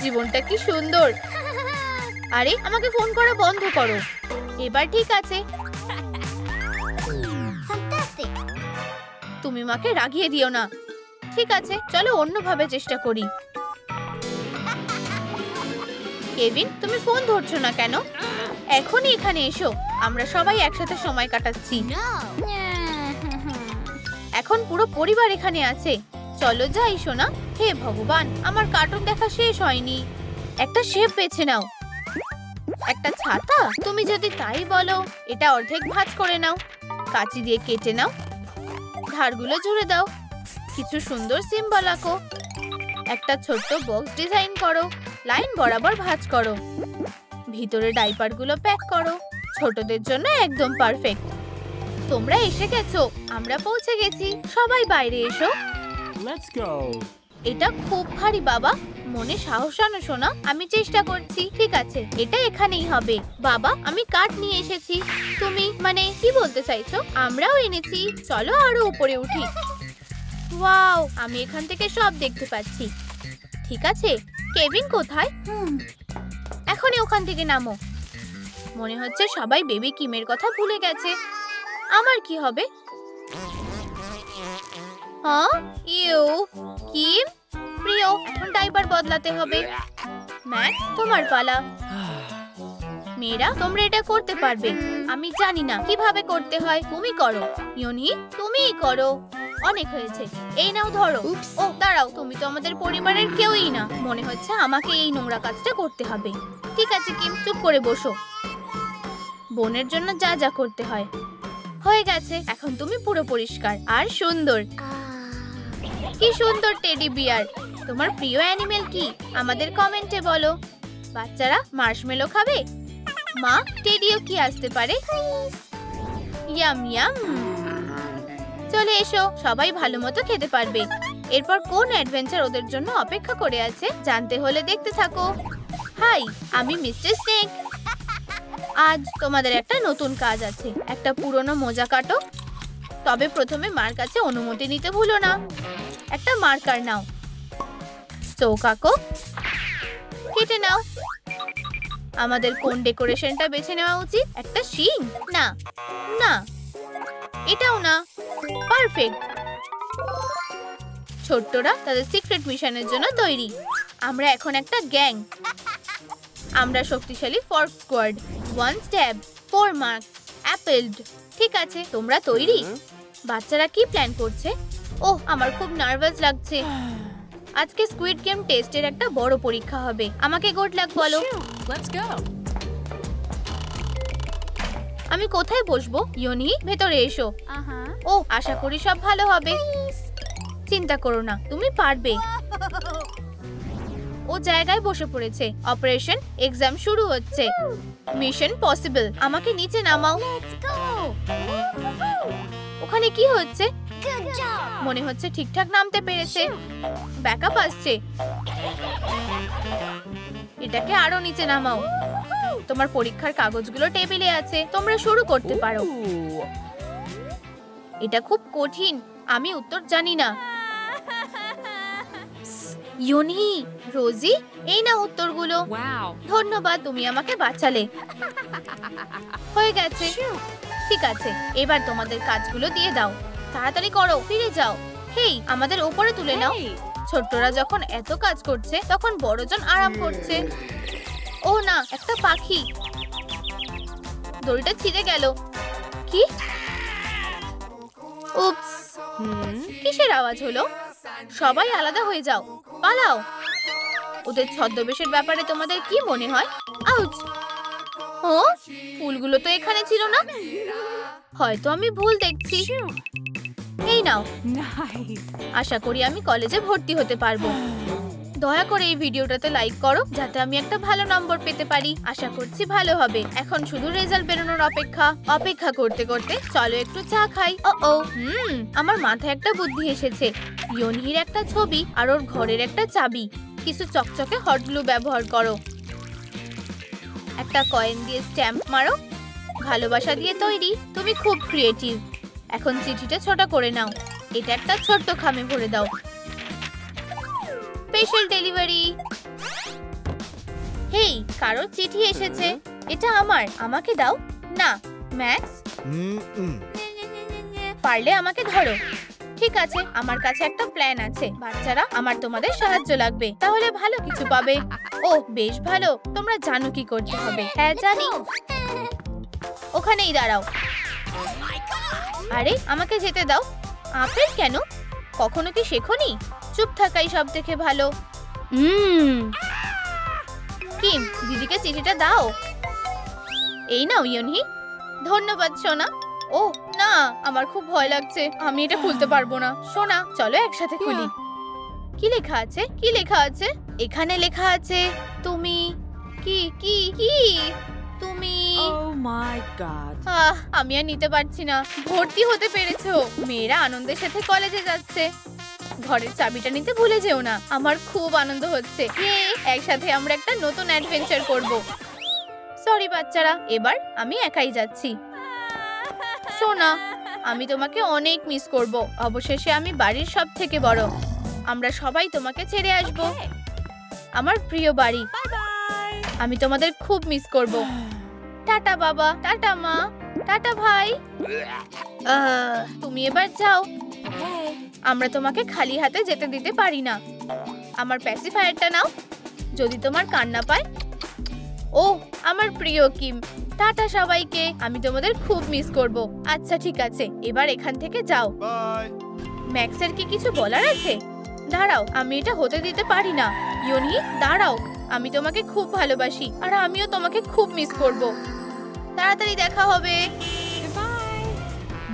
S1: জীবনটা কি সুন্দর। আরে আমাকে ফোন করা বন্ধ করো। এবার ঠিক আছে। তুমি মাকে রাগিয়ে দিও না। ঠিক আছে, চলো অন্যভাবে চেষ্টা করি। কেভিন, তুমি ফোন ধরছো না কেন? এখনই এখানে এসো, আমরা সবাই একসাথে সময় কাটাচ্ছি। এখন পুরো পরিবার এখানে আছে। চলো যাই সোনা। হে ভগবান, আমার কার্টুন দেখা শেষ হয়নি। একটা শেপ বেছে নাও। একটা ছাতা? তুমি যদি তাই বলো। এটা অর্ধেক ভাঁজ করে নাও, কাঁচি দিয়ে কেটে নাও, ধারগুলো জুড়ে দাও, কিছু সুন্দর সিম্বল আঁকো, একটা ছোট্ট বক্স ডিজাইন করো, লাইন বরাবর ভাঁজ করো, ভিতরে ডাইপারগুলো প্যাক করো। ছোটদের জন্য একদম পারফেক্ট। তোমরা এসে গেছো, আমরা পৌঁছে গেছি। সবাই বাইরে এসো।
S3: Let's go.
S1: এটা খুব ভারী বাবা, মনে সাহস আনো সোনা। আমি চেষ্টা করছি। ঠিক আছে, এটা এখানেই হবে। বাবা, আমি কাঠ নিয়ে এসেছি। তুমি মানে কি বলতে চাইছো? আমরাও এনেছি। চলো আরো উপরে উঠি। ওয়াও, আমি এখান থেকে সব দেখতে পাচ্ছি। ঠিক আছে, কেভিন কোথায়? এখনই ওখান থেকে নামো। মনে হচ্ছে সবাই বেবি কিমের কথা ভুলে গেছে। আমার কি হবে? হ্যাঁ, কিম প্রিয়, এখন ডাইপার বদলাতে হবে। ম্যাক্স, তোমার পালা। মেয়েরা, তোমরা এটা করতে পারবে। আমি জানি না কিভাবে করতে হয়, তুমি করো। ইয়োনি, তুমিই করো। অনেক হয়েছে, এই নাও ধরো। ও দাঁড়াও, তুমি তো আমাদের পরিবারের কেউই না। মনে হচ্ছে আমাকে এই নোংরা কাজটা করতে হবে। ঠিক আছে কিম, চুপ করে বসো। বোনের জন্য যা যা করতে হয় হয়ে গেছে। এখন তুমি পুরো পরিষ্কার আর সুন্দর। কি সুন্দর টেডি বিয়ার। তোমার প্রিয় অ্যানিমেল কি? আমাদের কমেন্টে বলো। বাচ্চারা মার্শমেলো খাবে? মা, টেডিও কি আসতে পারে? Yam yam. চলে এসো, সবাই ভালো মতো খেতে পারবে। এরপর কোন অ্যাডভেঞ্চার ওদের জন্য অপেক্ষা করে আছে জানতে হলে দেখতে থাকো। হাই, আমি মিস্টার স্নেক। আজ তোমাদের একটা নতুন কাজ আছে। একটা পুরনো মোজা কাটো। তবে প্রথমে মার কাছে অনুমতি নিতে ভুলো না। একটা মার্কার নাও, চোখ আঁকো, কেটে নাও। আমাদের কোন ডেকোরেশনটা বেছে নেওয়া উচিত? একটা শিং? না না, এটাও না। পারফেক্ট। ছোট্টরা তাদের সিক্রেট মিশনের জন্য তৈরি। আমরা এখন একটা গ্যাং। আমরা শক্তিশালী fork squad. 1 stab, 4 marks, appealed. ঠিক আছে, তোমরা তৈরি? বাচ্চারা কি প্ল্যান করছে? ওহ, আমার খুব নার্ভাস লাগছে। আজকে স্কুইড গেম টেস্টের একটা বড় পরীক্ষা হবে। আমাকে গুড লাক বলো।
S2: Let's go.
S1: আমি কোথায় বসবো? ইয়োনি, ভেতরে এসো। ও, আশা করি সব ভালো হবে। চিন্তা করো না, তুমি পারবে। ও জায়গায় বসে পড়েছে। অপারেশন এক্সাম শুরু হচ্ছে। Mission possible. আমাকে নিচে নামাও। ওখানে কি হচ্ছে? মনে হচ্ছে ঠিকঠাক নামতে পেরেছে। ব্যাকআপ আসছে। এটাকে আরো নিচে নামাও। তোমার পরীক্ষার কাগজগুলো টেবিলে আছে, তোমরা শুরু করতে পারো। এটা খুব কঠিন, আমি উত্তর জানি না। ইয়োনি, রোজি, এই না উত্তরগুলো।
S2: Wow.
S1: ধন্যবাদ, তুমি আমাকে বাঁচালে। হয়ে গেছে। ঠিক আছে, এবার তোমাদের কাজগুলো দিয়ে দাও। তাড়াতাড়ি করো, ফিরে যাও। হেই, আমাদের উপরে তুলে নাও।
S2: Hey.
S1: ছোটরা যখন এত কাজ করছে তখন বড়জন আরাম করছে। ও না, একটা পাখি। দড়িটা ছিঁড়ে গেল। কি? উপস, কিসের আওয়াজ হলো? সবাই আলাদা হয়ে যাও, পালাও। ওদের ছদ্মবেশের ব্যাপারে তোমাদের কি মনে হয়? আউচ! ও, ফুলগুলো তো এখানে ছিল না। হয়তো আমি ভুল দেখছি। এই নাও। আশা করি আমি কলেজে ভর্তি হতে পারবো। দয়া করে এই ভিডিওটাতে লাইক করো যাতে আমি একটা ভালো নম্বর পেতে পারি। আশা করছি ভালো হবে। এখন শুধু রেজাল্ট বেরোনোর অপেক্ষা করতে করতে চলো একটু চা খাই। ও আমার মাথায় একটা বুদ্ধি এসেছে। ইয়োনহির একটা ছবি আর ওর ঘরের একটা চাবি। কিছু চকচকে হট গ্লু ব্যবহার করো। একটা কয়েন দিয়ে স্ট্যাম্প মারো। ভালোবাসা দিয়ে তৈরি। তুমি খুব ক্রিয়েটিভ। এখন চিঠিটা ছোট করে নাও। এটা একটা ছোট্ট খামে ভরে দাও। Special delivery. হেই, কারো চিঠি এসেছে। এটা আমাকে দাও। না, ম্যাক্স, পারলে আমাকে ধরো। ঠিক আছে, আমার কাছে একটা প্ল্যান আছে। বাচ্চারা, আমার তোমাদের সাহায্য লাগবে, তাহলে ভালো কিছু পাবে। ও বেশ ভালো, তোমরা জানো কি করতে হবে। হ্যাঁ জানি। ওখানেই দাঁড়াও। আরে আমাকে যেতে দাও। আপেল কেন? কখনো কি শেখোনি? চুপ থাকাই সব থেকে ভালো। কিম, দিদিকে চিঠিটা দাও। এই নাও ইয়োনহি। ধন্যবাদ সোনা। ও না, আমার খুব ভয় লাগছে। আমি এটা খুলতে পারবো না। সোনা, চলো একসাথে খুলি। কি লেখা আছে? কি লেখা আছে? এখানে লেখা আছে তুমি কি কি কি তুমি।
S2: Oh my god.
S1: আমি আর নিতে পারছি না। ভর্তি হতে পেরেছো। মেয়েরা আনন্দের সাথে কলেজে যাচ্ছে। ঘরের চাবিটা নিতে ভুলে যেও না। আমার খুব আনন্দ হচ্ছে। একসাথে আমরা একটা নতুন অ্যাডভেঞ্চার করব। সরি বাচ্চারা, এবার আমি একাই যাচ্ছি। সোনা, আমি তোমাকে অনেক মিস করব। অবশেষে আমি বাড়ির সব থেকে বড়। আমরা সবাই তোমাকে ছেড়ে আসব। আমার প্রিয় বাড়ি। আমি তোমাদের খুব মিস করব। টাটা বাবা, টাটা মা, টাটা ভাই। তুমি এবার যাও। আমরা তোমাকে খালি হাতে যেতে দিতে পারি না। আমার প্যাসিফায়ারটা নাও, যদি তোমার কান্না পায়। ও আমার প্রিয় কিম, টাটা সবাইকে। আমি তোমাদের খুব মিস করব। আচ্ছা ঠিক আছে, এবার এখান থেকে যাও। ম্যাক্সের কি কিছু বলার আছে? দাঁড়াও, আমি এটা হতে দিতে পারি না। ইয়োনহি দাঁড়াও, আমি তোমাকে খুব ভালোবাসি আর আমিও তোমাকে খুব মিস করব। তাড়াতাড়ি দেখা হবে।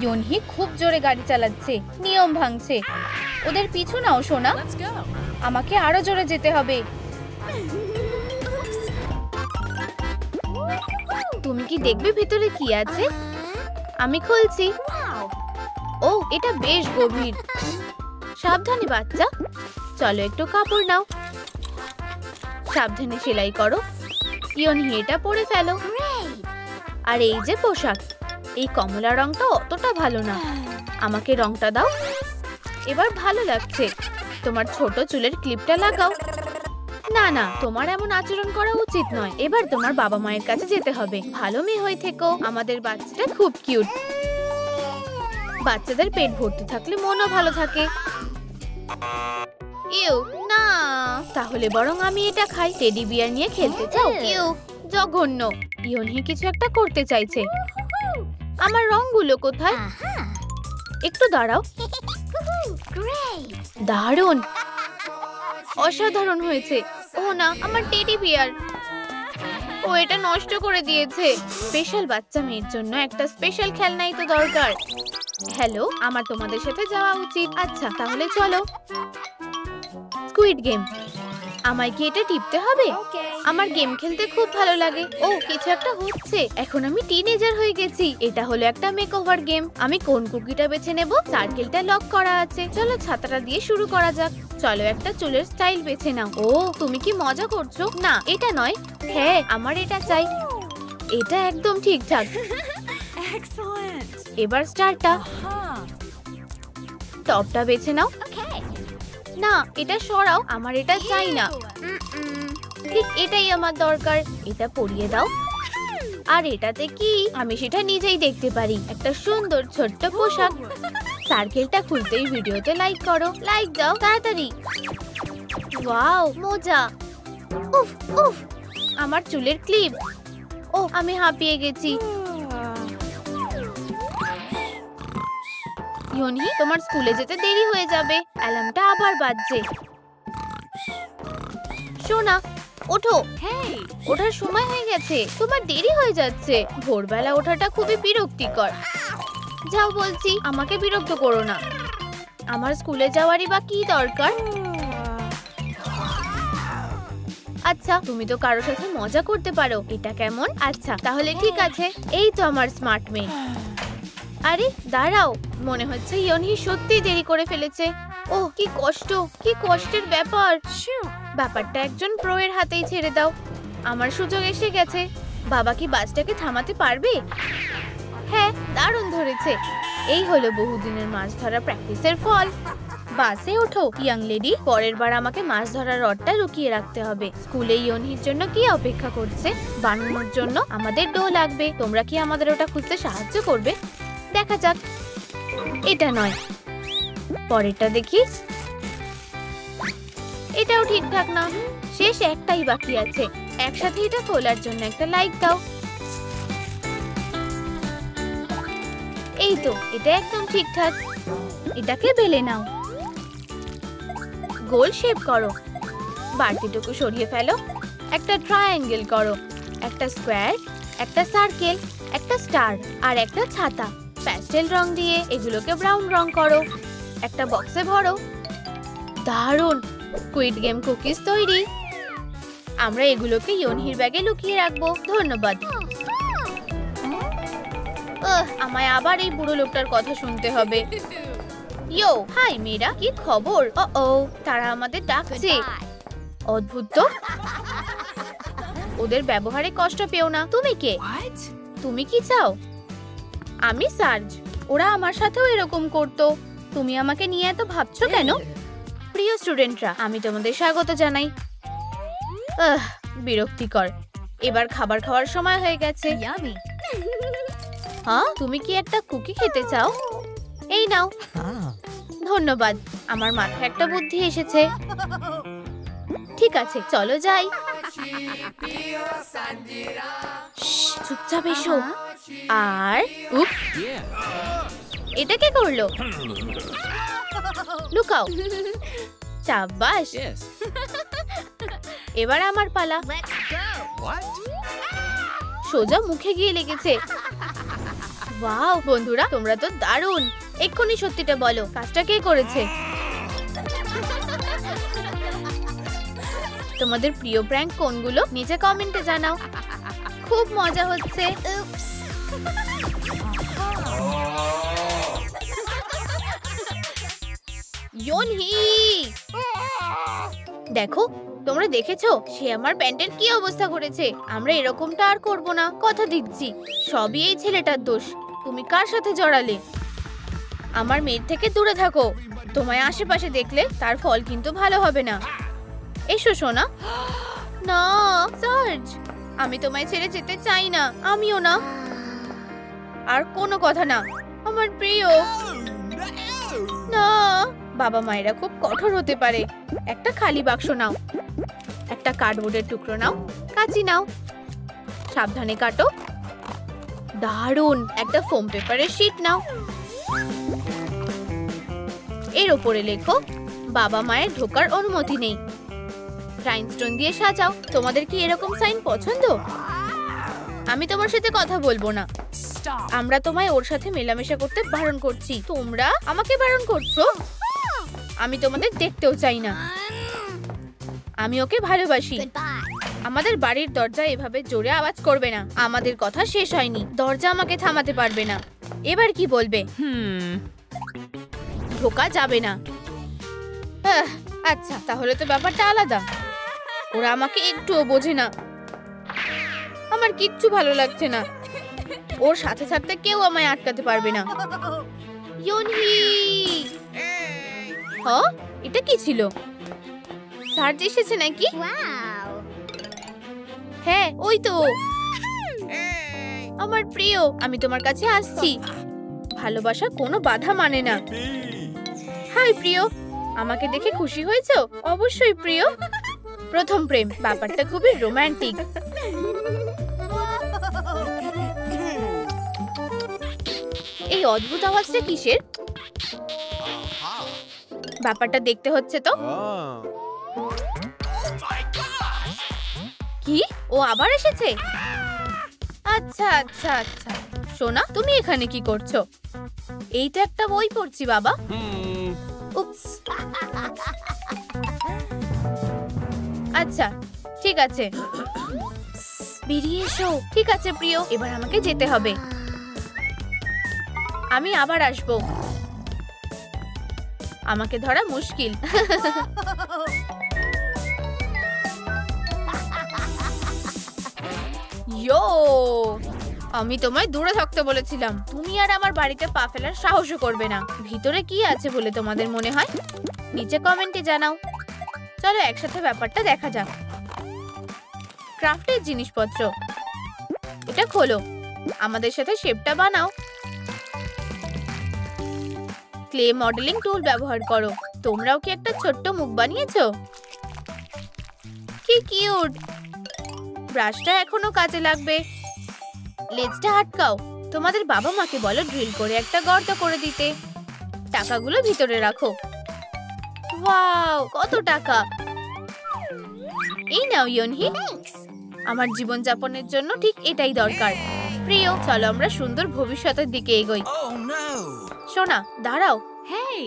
S1: ইয়োনহি খুব জোরে গাড়ি চালাচ্ছে, নিয়ম ভাঙছে। ওদের পিছু নাও সোনা। আমাকে আরো জোরে যেতে হবে। তুমি কি দেখবে ভিতরে কি আছে? আমি খুলছি। ও, এটা বেশ গভীর। সাবধানে বাচ্চা। চলো একটু কাপড় নাও। সাবধানে সেলাই করো। ইয়োনহি এটা পরে ফেলো। আর এই যে পোশাক, এই কমলা রংটা অতটা ভালো না। আমাকে রংটা দাও। এবার ভালো লাগছে। তোমার ছোট চুলের ক্লিপটা লাগাও। না না, তোমার এমন আচরণ করা উচিত নয়। এবার তোমার বাবা মায়ের কাছে যেতে হবে। ভালো মেয়ে হয়ে থেকো। আমাদের বাচ্চাটা খুব কিউট। বাচ্চাদের পেট ভর্তি থাকলে মনও ভালো থাকে। ইউ না, তাহলে বরং আমি এটা খাই। টেডি বিয়ার নিয়ে খেলতে চাও? ইউ জঘন্য। ইয়োনহি কিছু একটা করতে চাইছে। আমার রংগুলো কোথায়? একটু দাঁড়াও। দারুণ, অসাধারণ হয়েছে। ও না, আমার টেডি বিয়ার। ও এটা নষ্ট করে দিয়েছে। স্পেশাল বাচ্চা মেয়ের জন্য একটা স্পেশাল খেলনাই তো দরকার। হ্যালো, আমার তোমাদের সাথে যাওয়া উচিত। আচ্ছা তাহলে চলো। Squid game. আমায় কি এটা টিপতে হবে? আমার গেম খেলতে খুব ভালো লাগে। ও কিছু একটা হচ্ছে। এখন আমি টিনেজার হয়ে গেছি। এটা হলো একটা মেকওভার গেম। আমি কোন কুকিটা বেছে নেব? সার্কেলটা লক করা আছে। চলো ছাতাটা দিয়ে শুরু করা যাক। চলো একটা চুলের স্টাইল বেছে নাও। ও তুমি কি মজা করছো? না এটা নয়। হ্যাঁ আমার এটা চাই। এটা একদম ঠিকঠাক। এবার স্টারটা। টপটা বেছে নাও। না এটা সরাও, আমার এটা চাই না। ঠিক এটাই আমার দরকার। এটা পরিয়ে দাও। আর এটাতে কি? আমি সেটা নিজেই দেখতে পারি। একটা সুন্দর ছোট্ট পোশাক। সার্কেলটা খুলতেই ভিডিওতে লাইক করো। লাইক দাও তাড়াতাড়ি। ওয়াও, মজা। উফ উফ, আমার চুলের ক্লিপ। ও, আমি হাঁপিয়ে গেছি। ইয়নহি, তোমার স্কুলে যেতে দেরি হয়ে যাবে। অ্যালার্মটা আবার বাজছে। শোনা, ওঠো। ওঠার সময় হয়ে গেছে, তোমার দেরি হয়ে যাচ্ছে। ভোরবেলা ওঠাটা খুবই বিরক্তিকর। যাও বলছি, আমাকে বিরক্ত করো না। আমার স্কুলে যাওয়ারই বা কি দরকার? আচ্ছা, তুমি তো কারোর সাথে মজা করতে পারো, এটা কেমন? আচ্ছা, তাহলে ঠিক আছে। এই তো আমার স্মার্ট মেয়ে। আরে দাঁড়াও, মনে হচ্ছে ইয়নহি সত্যি দেরি করে ফেলেছে। ওহ, কি কষ্ট, কি কষ্টের ব্যাপার। ব্যাপারটা একজন প্রো এর হাতেই ছেড়ে দাও। আমার সুযোগ এসে গেছে। বাবা কি বাসটাকে থামাতে পারবে? হ্যাঁ, দারুণ ধরেছে। এই হলো বহুদিনের মাছ ধরা প্র্যাকটিসের ফল। বাসে ওঠো ইয়াং লেডি। পরের বার আমাকে মাছ ধরার রডটা লুকিয়ে রাখতে হবে। স্কুলে ইয়নহির জন্য কি অপেক্ষা করছে? বানানোর জন্য আমাদের ডো লাগবে। তোমরা কি আমাদের ওটা খুঁজতে সাহায্য করবে? দেখা যাক। এটা নয়, পরেরটা দেখি। এটাও ঠিকঠাক না। শেষ একটাই বাকি আছে। একসাথে এটা খোলার জন্য একটা লাইক দাও। এই তো, এটা একদম ঠিকঠাক। এটাকে বেলে নাও, গোল শেপ করো, বাড়তিটুকু সরিয়ে ফেলো, একটা ট্রায়াঙ্গেল করো, একটা স্কোয়ার, একটা সার্কেল, একটা স্টার আর একটা ছাতা। প্যাস্টেল রং দিয়ে এগুলোকে ব্রাউন রং করো। একটা বক্সে ভরো। দারুণ, স্কুইড গেম কুকিজ তৈরি। আমরা এগুলোকে ইয়নহির ব্যাগে লুকিয়ে রাখবো। ধন্যবাদ। আমায় আবার এই বুড়ো লোকটার কথা শুনতে হবে। ইয়ো, হাই মেয়েরা, কি খবর? ও, তারা আমাদের ডাকছে। অদ্ভুত তো। ওদের ব্যবহারে কষ্ট পেও না। তুমি কে? তুমি কি চাও? আমি সার্জ। ওরা আমার সাথেও এরকম করতো। তুমি আমাকে নিয়ে এত ভাবছো কেন? প্রিয় স্টুডেন্টরা, আমি তোমাদের স্বাগত জানাই। বিরক্তিকর। এবার খাবার খাওয়ার সময় হয়ে গেছে। হ্যাঁ, তুমি কি একটা কুকি খেতে চাও? এই নাও। ধন্যবাদ, আমার মাথায় একটা বুদ্ধি এসেছে। ঠিক আছে, চলো যাই। চুপচাপ এসো। আর এটা কে করলো? লুকাও। সাবাস। এবার আমার পালা। সোজা মুখে গিয়ে লেগেছে। ওয়াও বন্ধুরা, তোমরা তো দারুণ। এক্ষুনি সত্যিটা বলো, কাজটা কে করেছে? তোমাদের প্রিয় প্র্যাঙ্ক কোনগুলো নিচে কমেন্টে জানাও। খুব মজা হচ্ছে। ইয়নহি, দেখো, তোমরা দেখেছো সে আমার প্যান্টের কি অবস্থা করেছে? আমরা এরকমটা আর করব না, কথা দিচ্ছি। সবই এই ছেলেটার দোষ। তুমি কার সাথে জড়ালে? আমার মেয়ের থেকে দূরে থাকো। তোমায় আশেপাশে দেখলে তার ফল কিন্তু ভালো হবে না। এসো সোনা। না সার্জ, আমি তোমায় ছেড়ে যেতে চাই না। আমিও না। আর কোনো কথা না, আমার প্রিয়। না, বাবা মায়েরা খুব কঠোর হতে পারে। একটা খালি বাক্স নাও, একটা কার্ডবোর্ডের টুকরো নাও, কাঁচি নাও, সাবধানে কাটো। দারুণ, একটা ফোম পেপারের শীট নাও। এর ওপরে লেখো, বাবা মায়ের ঢোকার অনুমতি নেই। রাইনস্টোন দিয়ে সাজাও। তোমাদের কি এরকম সাইন পছন্দ? আমি তোমার সাথে কথা বলবো না। আমরা তোমায় ওর সাথে মেলামেশা করতে বারণ করছি। তোমরা আমাকে বারণ করছো? আমি তোমাদের দেখতেও চাই না। আমি ওকে ভালোবাসি। আমাদের বাড়ির দরজা এভাবে জোরে আওয়াজ করবে না। আমাদের কথা শেষ হয়নি। দরজা আমাকে থামাতে পারবে না। এবার কি বলবে? ঢোকা যাবে না। আচ্ছা, তাহলে তো ব্যাপারটা আলাদা। ওরা আমাকে একটুও বোঝে না। আমার কিচ্ছু ভালো লাগছে না। ওর সাথে থাকতে কেউ আমায় আটকাতে পারবে না। ইয়নহি, হ্যাঁ, এটা কি ছিল? সার্জ এসেছে নাকি? হ্যাঁ, ওই তো। আমার প্রিয়, আমি তোমার কাছে আসছি। ভালোবাসা কোনো বাধা মানে না। হাই প্রিয়, আমাকে দেখে খুশি হয়েছো? অবশ্যই প্রিয়। প্রথম প্রেম, ব্যাপারটা খুবই রোমান্টিক। এই অদ্ভুত আওয়াজটা কিসের? ব্যাপারটা দেখতে হচ্ছে তো। কি, ও আবার এসেছে? আচ্ছা আচ্ছা আচ্ছা। সোনা, তুমি এখানে কি করছো? এই তো একটা বই পড়ছি বাবা। উপস। আচ্ছা ঠিক আছে, বেরিয়ে এসো। ঠিক আছে প্রিয়, এবার আমাকে যেতে হবে। আমি আবার আসবো। আমাকে ধরা মুশকিল। ইয়ো, আমি তোমায় দূরে থাকতে বলেছিলাম। তুমি আর আমার বাড়িতে পা ফেলার সাহসও করবে না। ভিতরে কি আছে বলে তোমাদের মনে হয়? নিচে কমেন্টে জানাও। চলো একসাথে ব্যাপারটা দেখা যাক। ক্রাফটের জিনিসপত্র, এটা খোলো, আমাদের সাথে শেপটা বানাও। ক্লে মডেলিং টুল ব্যবহার করো। তোমরাও কি একটা ছোট্ট মুখ বানিয়েছো? কি কিউট। ব্রাশটা এখনো কাজে লাগবে। লেজটা আটকাও। তোমাদের বাবা মাকে বলো ড্রিল করে একটা গর্ত করে দিতে। টাকাগুলো ভিতরে রাখো। ওয়াও, কত টাকা! এই নাও ইয়নহি, আমার জীবনযাপনের জন্য ঠিক এটাই দরকার। প্রিয়, চলো আমরা সুন্দর ভবিষ্যতের দিকে এগোই। সোনা দাঁড়াও।
S2: Hey!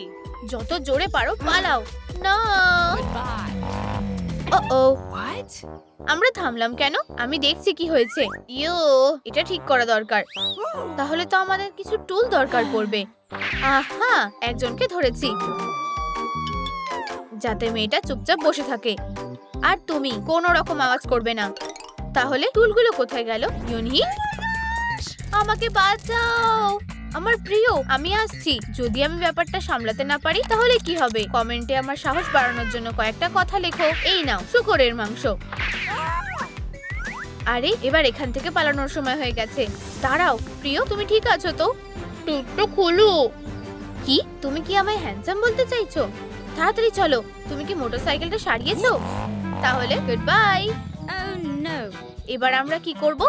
S1: যত জোরে পারো পালাও। না, ও
S2: What?
S1: আমরা থামলাম কেন? আমি দেখছি কি হয়েছে। ইয়ো, এটা ঠিক করা দরকার। তাহলে তো আমাদের কিছু টুল দরকার পড়বে। আহা, একজনকে ধরেছি, যাতে মেয়েটা চুপচাপ বসে থাকে। আর তুমি কোনো রকম আওয়াজ করবে না। তাহলে টুলগুলো কোথায় গেল? ইয়নহি, আমাকে বাঁচাও। আমার প্রিয়, আমি আসছি। যদি আমি ব্যাপারটা সামলাতে না পারি তাহলে কি হবে? কমেন্টে আমার সাহস বাড়ানোর জন্য কয়েকটা কথা লেখো। এই নাও শূকরের মাংস। আরে, এবার এখান থেকে পালানোর সময় হয়ে গেছে। দাঁড়াও প্রিয়, তুমি ঠিক আছো তো? টুকটো খুলো। কি, তুমি কি আমায় হ্যান্ডসাম বলতে চাইছো? তাড়াতাড়ি চলো। তুমি কি মোটরসাইকেলটা সারিয়েছো? তাহলে গুড বাই।
S2: Oh no!
S1: এবার আমরা কি করব?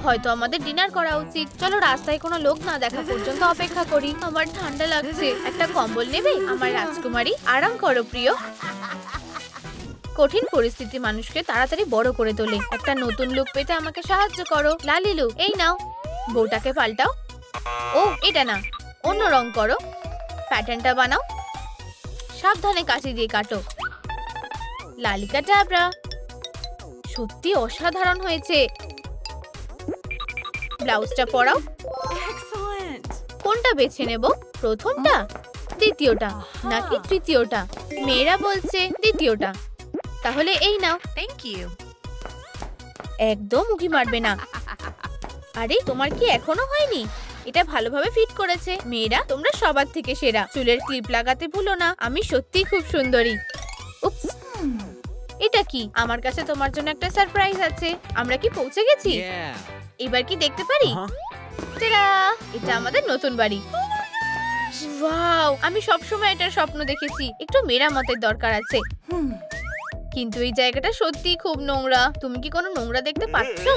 S1: হয়তো আমাদের ডিনার করা উচিত। চলো রাস্তায় কোনো লোক না দেখা পর্যন্ত অপেক্ষা করি। আমার ঠান্ডা লাগছে। একটা কম্বল নেবে আমার রাজকুমারী? আরাম করো প্রিয়। কঠিন পরিস্থিতি মানুষকে তাড়াতাড়ি বড় করে তোলে। একটা নতুন লুক পেতে আমাকে সাহায্য করো। লালিলু, এই নাও। বউটাকে পাল্টাও। ও, এটা না, অন্য রং করো। প্যাটার্নটা বানাও। সাবধানে কাঁচি দিয়ে কাটো। লালিকা টাবরা, সত্যি অসাধারণ হয়েছে। ব্লাউজটা পরাও।
S2: Excellent!
S1: কোনটা বেছে নেব? প্রথমটা, দ্বিতীয়টা নাকি তৃতীয়টা? মেয়েরা বলছে দ্বিতীয়টা। তাহলে এই নাও।
S2: Thank you.
S1: একদম উকি মারবে না। আরে, তোমার কি এখনো হয়নি? এটা ভালোভাবে ফিট করেছে। মেয়েরা, তোমরা সবার থেকে সেরা। চুলের ক্লিপ লাগাতে ভুলো না। আমি সত্যিই খুব সুন্দরী। উপস, এটা কি? আমার কাছে তোমার জন্য একটা সারপ্রাইজ আছে। আমরা কি পৌঁছে গেছি? এবার কি দেখতে পারি? টাটা! এটা আমাদের নতুন বাড়ি। ওয়াও, আমি সবসময় এটার স্বপ্ন দেখেছি। একটু মেরামতের দরকার আছে। কিন্তু এই জায়গাটা সত্যিই খুব নোংরা। তুমি কি কোনো নোংরা দেখতে পাচ্ছো?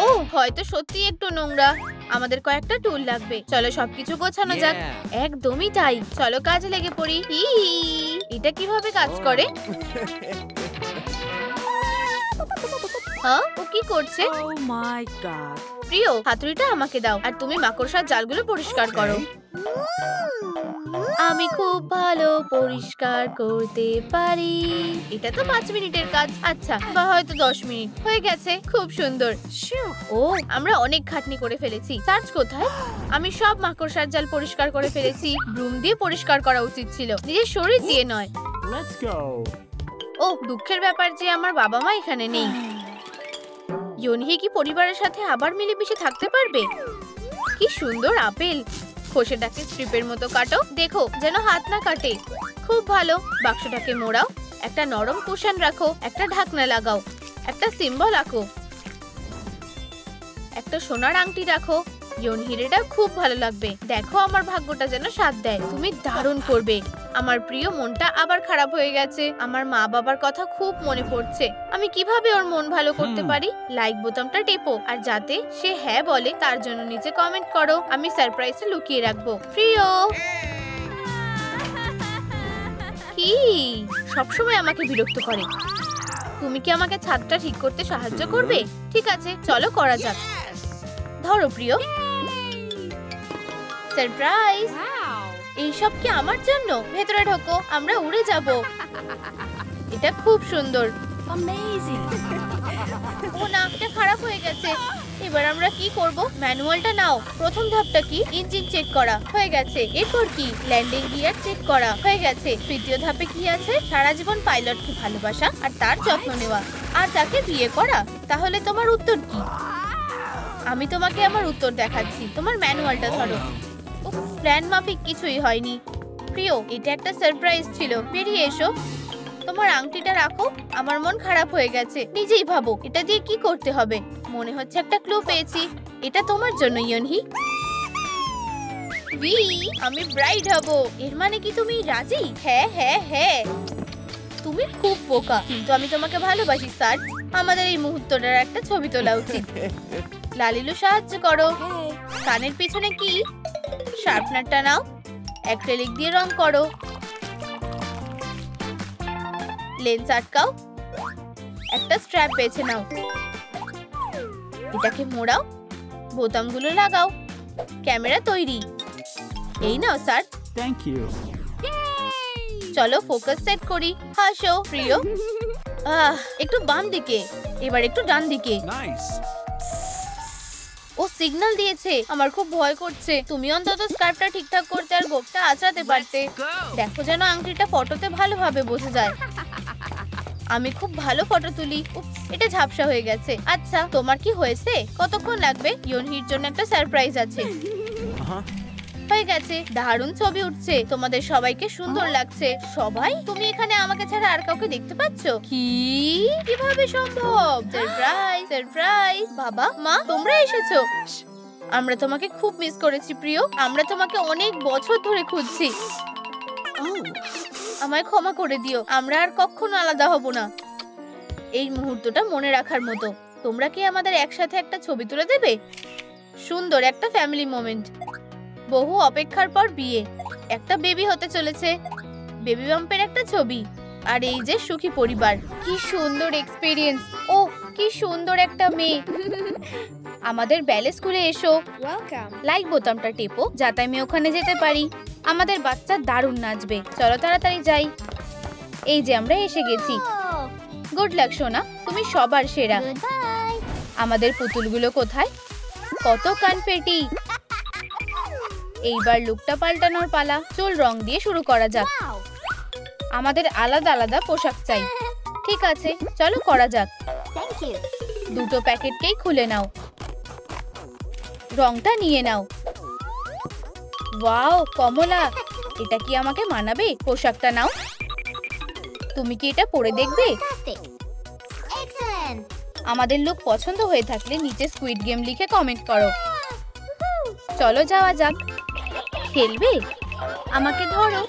S1: ও, হয়তো সত্যি একটু নোংরা। আমাদের কয়েকটা টুল লাগবে। চলো সবকিছু গোছানো যাক। একদমই তাই। চলো কাজে লেগে পড়ি। এটা কিভাবে কাজ করে? হ্যাঁ, ও কি করছে?
S2: Oh my god!
S1: প্রিয়, হাতুড়িটা আমাকে দাও আর তুমি মাকড়সার জালগুলো পরিষ্কার করো। আমি খুব ভালো পরিষ্কার করতে পারি। এটা তো 5 মিনিটের কাজ। আচ্ছা, বা হয়তো 10 মিনিট। হয়ে গেছে। খুব সুন্দর। ও, আমরা অনেক খাটনি করে ফেলেছি। সার্চ কোথায়? আমি সব মাকড়সার জাল পরিষ্কার করে ফেলেছি। ব্রুম দিয়ে পরিষ্কার করা উচিত ছিল, নিজের শরীর দিয়ে নয়।
S3: Let's go.
S1: ও, দুঃখের ব্যাপার যে আমার বাবা মা এখানে নেই। ইয়নহি কি পরিবারের সাথে আবার মিলেমিশে থাকতে পারবে? কি সুন্দর আপেল। খোসাটাকে স্ট্রিপের মতো কাটো। দেখো যেন হাত না কাটে। খুব ভালো। বাক্সটাকে মোড়াও। একটা নরম কুশন রাখো। একটা ঢাকনা লাগাও। একটা সিম্বল আঁকো। একটা সোনার আংটি রাখো। ইয়নহির এটা খুব ভালো লাগবে। দেখো আমার ভাগ্যটা যেন সাথ দেয়। তুমি দারুণ করবে। আমার প্রিয় মনটা আবার খারাপ হয়ে গেছে। আমার মা বাবার কথা খুব মনে পড়ছে। আমি কিভাবে ওর মন ভালো করতে পারি? লাইক বোতামটা টেপো আর যাতে সে হ্যাঁ বলে তার জন্য নিচে কমেন্ট করো। আমি সারপ্রাইজটা লুকিয়ে রাখবো। প্রিয় কি সবসময় আমাকে বিরক্ত করে। তুমি কি আমাকে ছাদটা ঠিক করতে সাহায্য করবে? ঠিক আছে, চলো করা যাক। ধরো প্রিয়, সারপ্রাইজ। এইসব কি আমার জন্য? ভেতরে ঢোকো, আমরা উড়ে যাব। এটা খুব সুন্দর।
S2: Amazing.
S1: ও না, এটা খারাপ হয়ে গেছে। এবার আমরা কি করব? ম্যানুয়ালটা নাও। প্রথম ধাপটা কি? ইঞ্জিন চেক করা হয়ে গেছে। এরপর কি? ল্যান্ডিং গিয়ার চেক করা হয়ে গেছে। তৃতীয় ধাপে কি আছে? সারা জীবন পাইলটকে ভালোবাসা আর তার যত্ন নেওয়া আর তাকে বিয়ে করা। তাহলে তোমার উত্তর কি? আমি তোমাকে আমার উত্তর দেখাচ্ছি। তোমার ম্যানুয়ালটা ধরো। প্ল্যান মাফিক কিছুই হয়নি। প্রিয়, এটা একটা সারপ্রাইজ ছিল। বেরিয়ে এসো। তোমার আংটিটা রাখো। আমার মন খারাপ হয়ে গেছে। নিজেই ভাবো এটা দিয়ে কি করতে হবে। মনে হচ্ছে একটা ক্লু পেয়েছি। এটা তোমার জন্য ইয়নহি। আমি ব্রাইড হব। এর মানে কি তুমি রাজি? হ্যাঁ হ্যাঁ হ্যাঁ। তুমি খুব বোকা, কিন্তু আমি তোমাকে ভালোবাসি স্যার। আমাদের এই মুহূর্তটার একটা ছবি তোলা উচিত। লালিলু সাহায্য করো। কানের পিছনে কি? শার্পনারটা নাও। অ্যাক্রিলিক দিয়ে রং করো। লেন্স আটকাও। একটা স্ট্র্যাপ বেছে নাও। এটাকে মোড়াও। বোতামগুলো লাগাও। ক্যামেরা তৈরি। এই নাও স্যার।
S3: Thank you.
S1: চলো ফোকাস সেট করি। হাসো প্রিয়। একটু বাম দিকে, এবার একটু ডান দিকে।
S3: Nice.
S1: ও সিগন্যাল দিয়েছে। আমার খুব ভয় করছে। তুমি অন্তত স্কার্ফটা ঠিকঠাক করতে আর গোপটা আঁচড়াতে পারতে। দেখো যেন আংটিটা ফটোতে ভালোভাবে বোঝা যায়। আমি খুব ভালো ফটো তুলি। এটা ঝাপসা হয়ে গেছে। আচ্ছা, তোমার কি হয়েছে? কতক্ষণ লাগবে? ইয়নহির জন্য একটা সারপ্রাইজ আছে। হয়ে গেছে। দারুণ ছবি উঠছে। তোমাদের সবাইকে সুন্দর লাগছে। সবাই, তুমি এখানে আমাকে ছাড়া আর কাউকে দেখতে পাচ্ছো? কি কিভাবে সম্ভব? Surprise surprise. বাবা মা, তোমরা এসেছো। আমরা তোমাকে খুব মিস করেছি প্রিয়। আমরা তোমাকে অনেক বছর ধরে খুঁজছি। আমায় ক্ষমা করে দিও। আমরা আর কখনো আলাদা হব না। এই মুহূর্তটা মনে রাখার মতো। তোমরা কি আমাদের একসাথে একটা ছবি তুলে দেবে? সুন্দর একটা ফ্যামিলি মোমেন্ট। বহু অপেক্ষার পর বিয়ে। একটা বেবি হতে চলেছে। বেবি বাম্পের একটা ছবি। আর এই যে সুখী পরিবার। কি সুন্দর এক্সপেরিয়েন্স। ও কি সুন্দর একটা মেয়ে। আমাদের ব্যালে স্কুলে এসো।
S2: Welcome.
S1: লাইক বোতামটা টেপো যাতে আমি ওখানে যেতে পারি। আমাদের বাচ্চা দারুণ নাচবে। চলো তাড়াতাড়ি যাই। এই যে আমরা এসে গেছি। গুড লাক সোনা, তুমি সবার সেরা। আমাদের পুতুলগুলো কোথায়? কত কনফেটি। এইবার লুকটা পাল্টানোর পালা। চুল রং দিয়ে শুরু করা যাক। আমাদের আলাদা আলাদা পোশাক চাই। ঠিক আছে, চলো করা যাক। দুটো প্যাকেটকেই খুলে নাও। রংটা নিয়ে নাও। ওয়াও, কমলা, এটা কি আমাকে মানাবে? পোশাকটা নাও। তুমি কি এটা পরে দেখবে? আমাদের লুক পছন্দ হয়ে থাকলে নিচে স্কুইড গেম লিখে কমেন্ট করো। চলো যাওয়া যাক। খেলবে? আমাকে ধরো।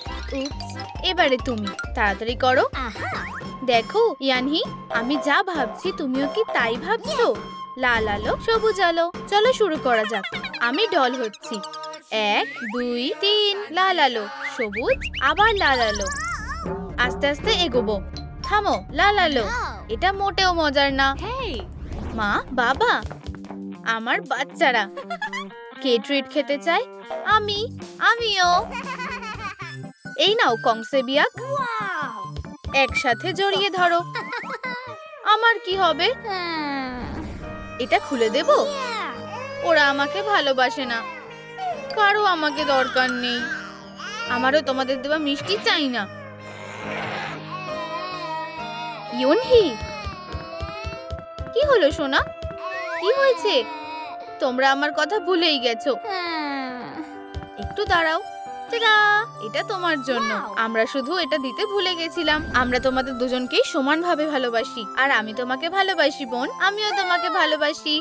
S1: এবারে তুমি তাড়াতাড়ি করো। দেখো ইয়ানহি, আমি যা ভাবছি তুমিও কি তাই ভাবছো? লাল আলো, সবুজ আলো। চলো শুরু করা যাক। আমি ডল হচ্ছি। 1 2 3। লাল আলো, সবুজ, আবার লাল আলো। আস্তে আস্তে এগোবো। থামো, লাল আলো। এটা মোটেও মজার না।
S2: Hey.
S1: মা, বাবা, আমার বাচ্চারা। কে ট্রিট খেতে চায়? আমিও। এই নাও কংসেবিয়াক।
S2: Wow.
S1: একসাথে জড়িয়ে ধরো। আমার কি হবে? এটা খুলে দেব? ওরা আমাকে ভালোবাসে না। কারো আমাকে দরকার নেই। আমারও তোমাদের দেওয়া মিষ্টি চাই না। ইয়নহি, কি হলো সোনা? কি হয়েছে? তোমরা আমার কথা ভুলেই গেছো। একটু দাঁড়াও। টাটা, এটা তোমার জন্য। আমরা শুধু এটা দিতে ভুলে গেছিলাম। আমরা তোমাদের দুজনকেই সমানভাবে ভালোবাসি। আর আমি তোমাকে ভালোবাসি বোন। আমিও তোমাকে ভালোবাসি।